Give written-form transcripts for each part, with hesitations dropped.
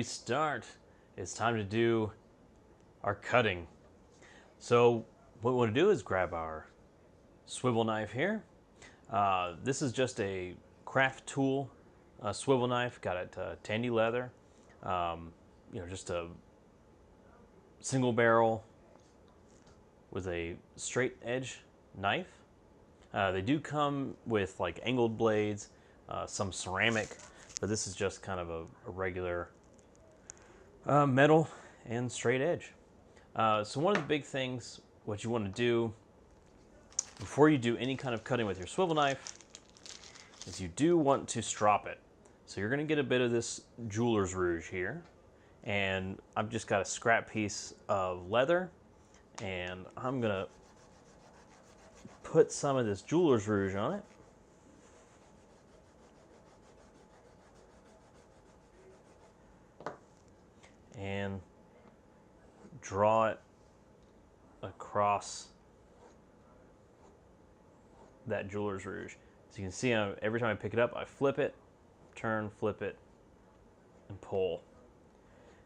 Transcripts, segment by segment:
we start, it's time to do our cutting. So what we want to do is grab our swivel knife here. This is just a craft tool swivel knife. Got it tandy leather. Just a single barrel with a straight edge knife. They do come with like angled blades, some ceramic, but this is just kind of a regular metal and straight edge. So one of the big things, what you want to do before you do any kind of cutting with your swivel knife is you do want to strop it. So you're going to get a bit of this jeweler's rouge here, and I've just got a scrap piece of leather, and I'm going to put some of this jeweler's rouge on it. And draw it across that jeweler's rouge. As you can see, every time I pick it up, I flip it, turn, flip it, and pull.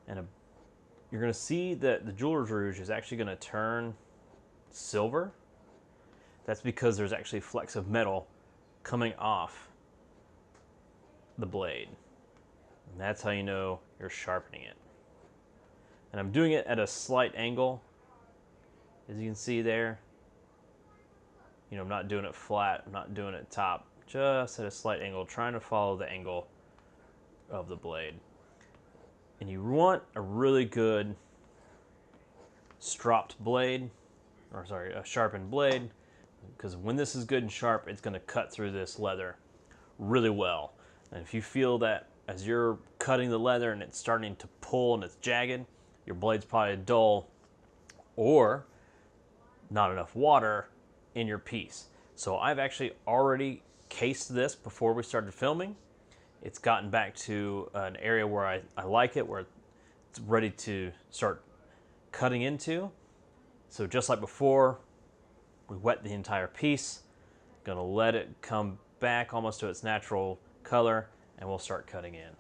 And you're going to see that the jeweler's rouge is actually going to turn silver. That's because there's actually flecks of metal coming off the blade. And that's how you know you're sharpening it. And I'm doing it at a slight angle, as you can see there. I'm not doing it flat, I'm not doing it top, just at a slight angle, trying to follow the angle of the blade. And you want a really good sharpened blade, because when this is good and sharp, it's going to cut through this leather really well. And if you feel that as you're cutting the leather and it's starting to pull and it's jagged, your blade's probably dull or not enough water in your piece. So I've actually already cased this before we started filming. It's gotten back to an area where I like it, where it's ready to start cutting into. So just like before, we wet the entire piece. Gonna let it come back almost to its natural color, and we'll start cutting in.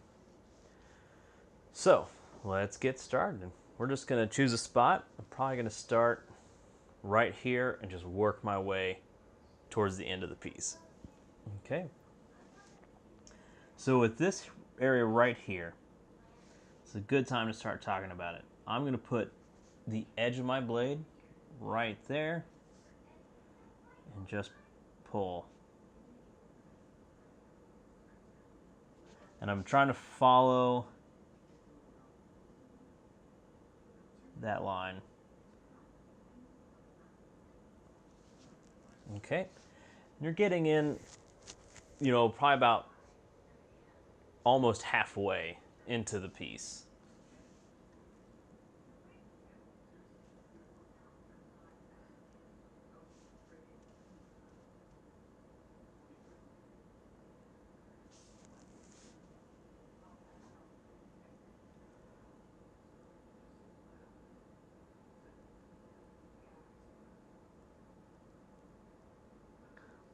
So let's get started. We're just gonna choose a spot. I'm probably gonna start right here and just work my way towards the end of the piece. Okay. So with this area right here, it's a good time to start talking about it. I'm gonna put the edge of my blade right there and just pull. And I'm trying to follow that line. Okay, and you're getting in, probably about almost halfway into the piece.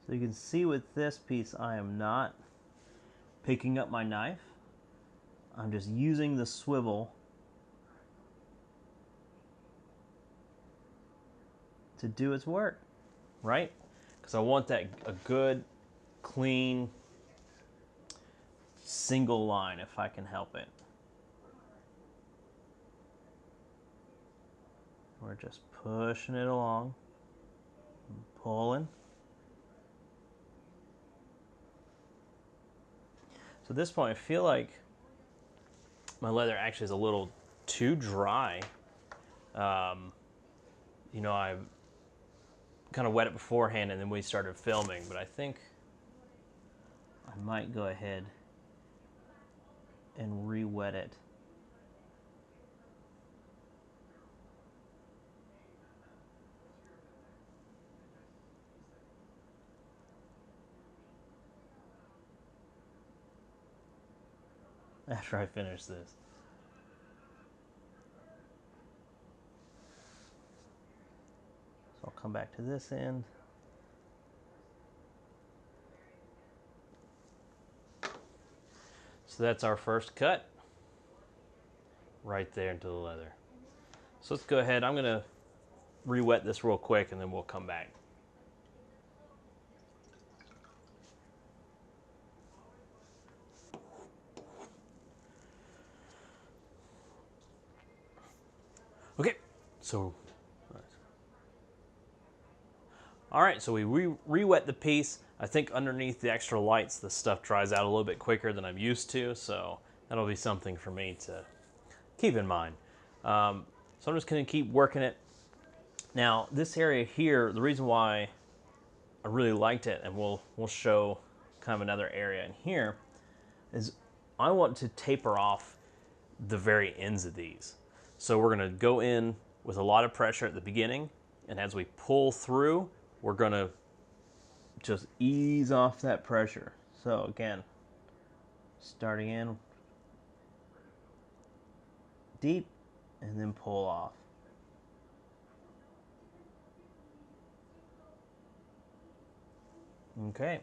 So you can see with this piece, I am not picking up my knife. I'm just using the swivel to do its work, right? Because I want a good, clean, single line if I can help it. We're just pushing it along, pulling. So at this point, I feel like my leather actually is a little too dry. I kind of wet it beforehand and then we started filming, but I think I might go ahead and re-wet it. After I finish this. So I'll come back to this end. So that's our first cut. right there into the leather. So let's go ahead. I'm going to re-wet this real quick and then we'll come back. Okay, so all right, so we re-wet the piece. I think underneath the extra lights, the stuff dries out a little bit quicker than I'm used to, so that'll be something for me to keep in mind. So I'm just going to keep working it. Now, this area here, the reason why I really liked it, and we'll show kind of another area in here, is I want to taper off the very ends of these. So we're going to go in with a lot of pressure at the beginning, and as we pull through, we're going to just ease off that pressure. So again, starting in deep and then pull off. Okay.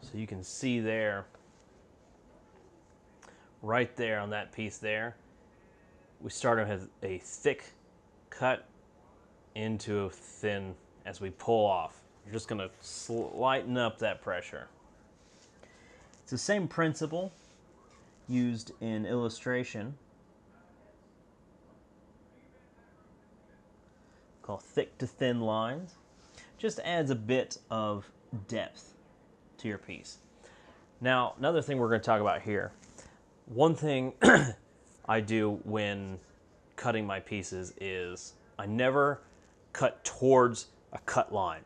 So you can see there, right there on that piece there, we started with a thick cut into a thin as we pull off. You're just going to lighten up that pressure. It's the same principle used in illustration called thick to thin lines. Just adds a bit of depth to your piece. Now, another thing we're going to talk about here. One thing I do when cutting my pieces is I never cut towards a cut line.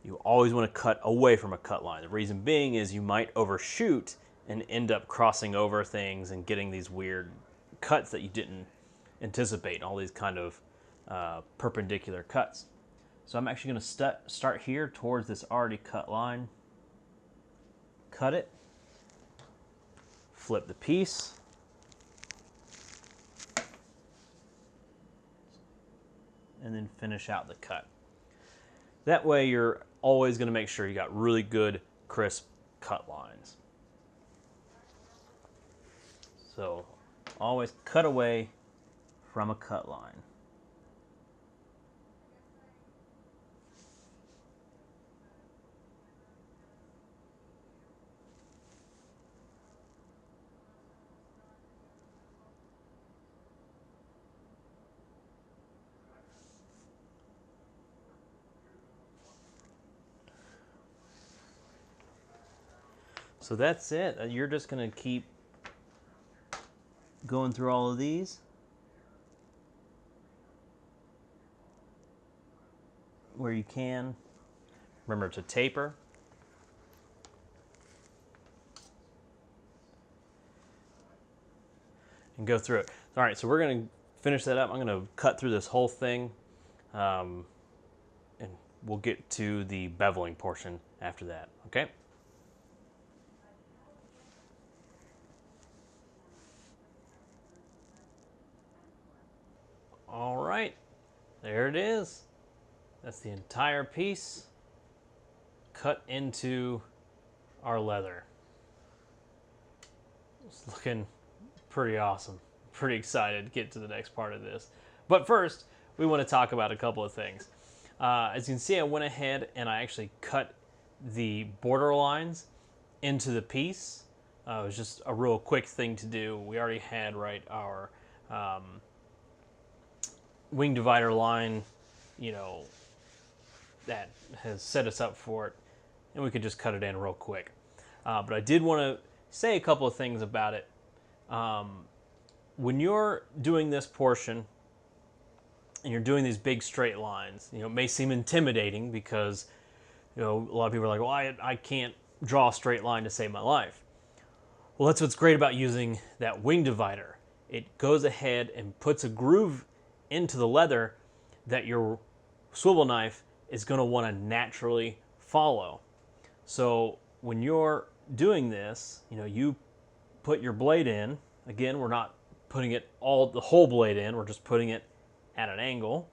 You always want to cut away from a cut line. The reason being is you might overshoot and end up crossing over things and getting these weird cuts that you didn't anticipate, all these kind of perpendicular cuts. So I'm actually going to start here towards this already cut line, cut it, flip the piece, and then finish out the cut. That way you're always going to make sure you got really good, crisp cut lines. So always cut away from a cut line. So that's it. You're just going to keep going through all of these. Where you can. Remember to taper. And go through it. All right, so we're going to finish that up. I'm going to cut through this whole thing. And we'll get to the beveling portion after that, okay? All right, there it is. That's the entire piece cut into our leather. It's looking pretty awesome. Pretty excited to get to the next part of this. But first, we want to talk about a couple of things. As you can see, I went ahead and I actually cut the border lines into the piece. It was just a real quick thing to do. We already had our wing divider line, that has set us up for it, and we could just cut it in real quick. But I did want to say a couple of things about it. When you're doing this portion and you're doing these big straight lines, it may seem intimidating because a lot of people are like, well, I can't draw a straight line to save my life. Well, that's what's great about using that wing divider. It goes ahead and puts a groove into the leather that your swivel knife is going to want to naturally follow. So when you're doing this, you put your blade in. Again, we're not putting the whole blade in. We're just putting it at an angle.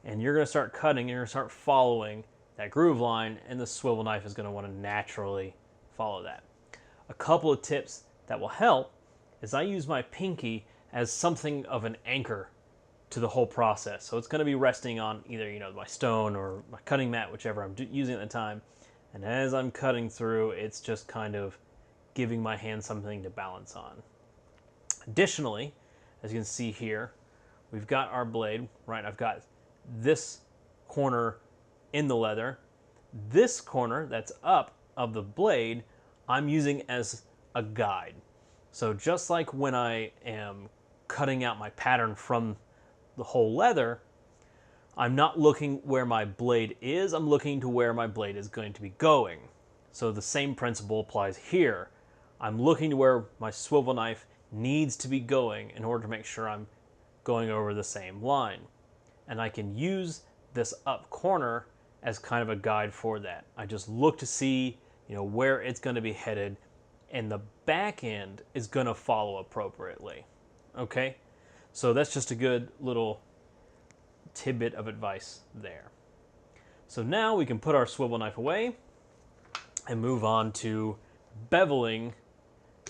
And you're going to start cutting, and you're going to start following that groove line, and the swivel knife is going to want to naturally follow that. A couple of tips that will help is I use my pinky as something of an anchor to the whole process. So it's going to be resting on either, my stone or my cutting mat, whichever I'm using at the time. And as I'm cutting through, it's just kind of giving my hand something to balance on. Additionally, as you can see here, we've got our blade, right? I've got this corner in the leather. This corner that's up of the blade, I'm using as a guide. So just like when I am cutting out my pattern from the whole leather, I'm not looking where my blade is, I'm looking to where my blade is going to be going. So the same principle applies here. I'm looking to where my swivel knife needs to be going in order to make sure I'm going over the same line. And I can use this up corner as kind of a guide for that. I just look to see, where it's going to be headed, and the back end is going to follow appropriately. Okay? So that's just a good little tidbit of advice there. So now we can put our swivel knife away and move on to beveling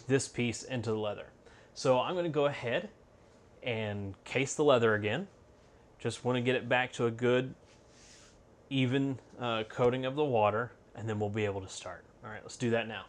this piece into the leather. So I'm going to go ahead and case the leather again. Just want to get it back to a good, even coating of the water, and then we'll be able to start. All right, let's do that now.